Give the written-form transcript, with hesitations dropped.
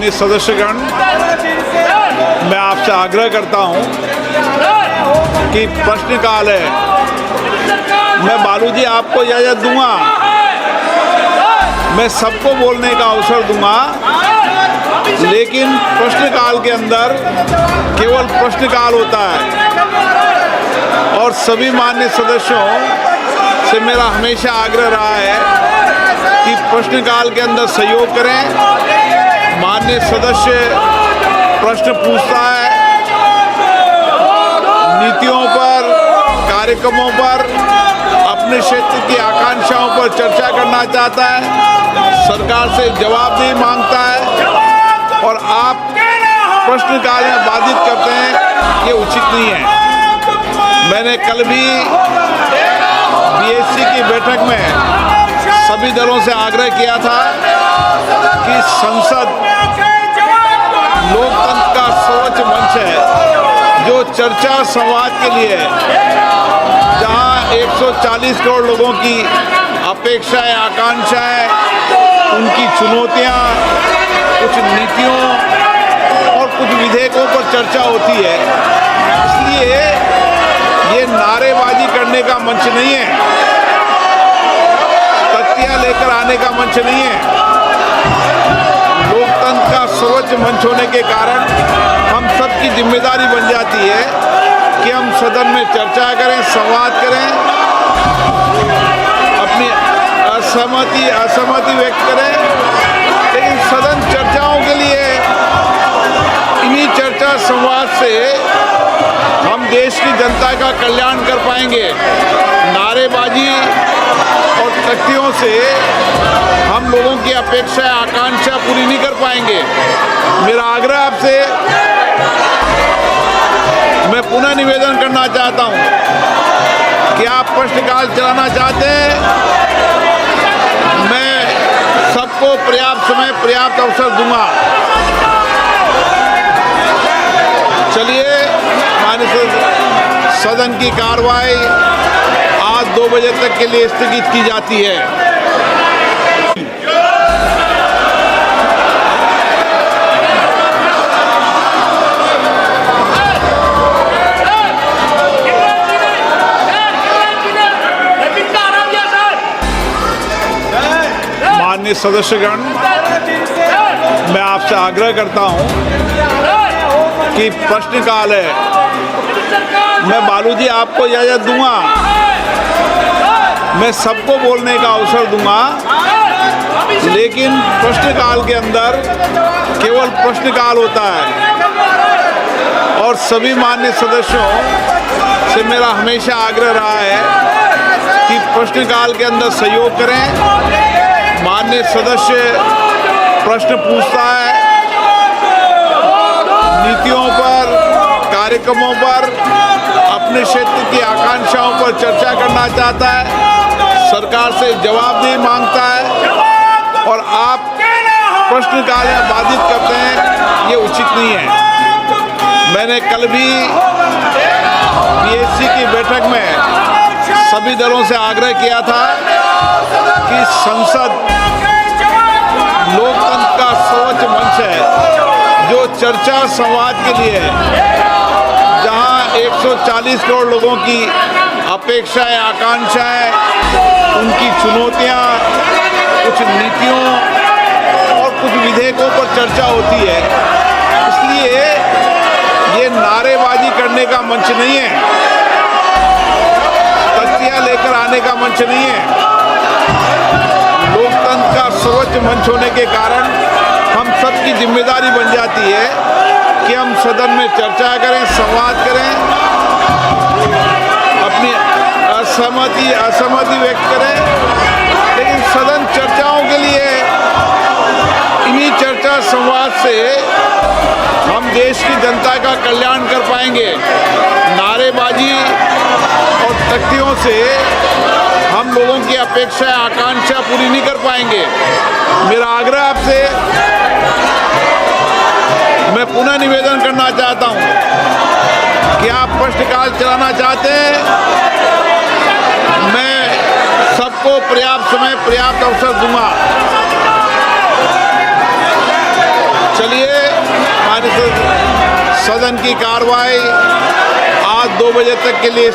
माननीय सदस्यगण, मैं आपसे आग्रह करता हूं कि प्रश्नकाल है। मैं बालूजी आपको इजाज़त दूंगा, मैं सबको बोलने का अवसर दूंगा, लेकिन प्रश्नकाल के अंदर केवल प्रश्नकाल होता है। और सभी माननीय सदस्यों से मेरा हमेशा आग्रह रहा है कि प्रश्नकाल के अंदर सहयोग करें। माननीय सदस्य प्रश्न पूछता है, नीतियों पर, कार्यक्रमों पर, अपने क्षेत्र की आकांक्षाओं पर चर्चा करना चाहता है, सरकार से जवाबदेही मांगता है, और आप प्रश्नकाल में बाधित करते हैं, ये उचित नहीं है। मैंने कल भी बीएससी की बैठक में सभी दलों से आग्रह किया था कि संसद लोकतंत्र का सर्वोच्च मंच है, जो चर्चा संवाद के लिए, जहां 140 करोड़ लोगों की अपेक्षाएं, आकांक्षाएं, उनकी चुनौतियां, कुछ नीतियों और कुछ विधेयकों पर चर्चा होती है। इसलिए ये नारेबाजी करने का मंच नहीं है, तख्तियां लेकर आने का मंच नहीं है। लोकतंत्र का सर्वोच्च मंच होने के कारण हम सबकी जिम्मेदारी बन जाती है कि हम सदन में चर्चा करें, संवाद करें, अपनी असहमति व्यक्त करें। लेकिन सदन चर्चाओं के लिए, इन्हीं चर्चा संवाद से हम देश की जनता का कल्याण कर पाएंगे। नारेबाजी और तख्तियों से हम लोगों की अपेक्षा, आकांक्षा पूरी नहीं कर पाएंगे। मेरा आग्रह आपसे, मैं पुनः निवेदन करना चाहता हूं कि आप प्रश्नकाल चलाना चाहते हैं, मैं सबको पर्याप्त समय, पर्याप्त अवसर दूंगा। चलिए, माननीय सदन की कार्रवाई आज 2 बजे तक के लिए स्थगित की जाती है। माननीय सदस्यगण, मैं आपसे आग्रह करता हूं कि प्रश्नकाल है। मैं बालूजी आपको इजाज़त दूंगा, मैं सबको बोलने का अवसर दूंगा, लेकिन प्रश्नकाल के अंदर केवल प्रश्नकाल होता है। और सभी माननीय सदस्यों से मेरा हमेशा आग्रह रहा है कि प्रश्नकाल के अंदर सहयोग करें। माननीय सदस्य प्रश्न पूछता है, नीतियों पर, कार्यक्रमों पर, अपने क्षेत्र की आकांक्षाओं पर चर्चा करना चाहता है, सरकार से जवाबदेही मांगता है, और आप प्रश्नकाल में बाधित करते हैं, ये उचित नहीं है। मैंने कल भी बीएससी की बैठक में सभी दलों से आग्रह किया था कि संसद लोकतंत्र का सर्वोच्च मंच है, जो चर्चा संवाद के लिए, जहां 140 करोड़ लोगों की अपेक्षाएं, आकांक्षाएं, उनकी चुनौतियां, कुछ नीतियों और कुछ विधेयकों पर चर्चा होती है। इसलिए ये नारेबाजी करने का मंच नहीं है, तख्तियां लेकर आने का मंच नहीं है। लोकतंत्र का सर्वोच्च मंच होने के कारण हम सबकी जिम्मेदारी बन जाती है कि हम सदन में चर्चा करें, संवाद करें, अपनी असहमति व्यक्त करें। लेकिन सदन चर्चाओं के लिए, इन्हीं चर्चा संवाद से हम देश की जनता का कल्याण कर पाएंगे। नारेबाजी और तख्तियों से हम लोगों की अपेक्षा, आकांक्षा पूरी नहीं कर पाएंगे। मेरा आग्रह आपसे, मैं पुनः निवेदन करना चाहता हूं कि आप प्रश्नकाल चलाना चाहते हैं, मैं सबको पर्याप्त समय, पर्याप्त अवसर दूंगा। चलिए, सदन की कार्रवाई आज 2 बजे तक के लिए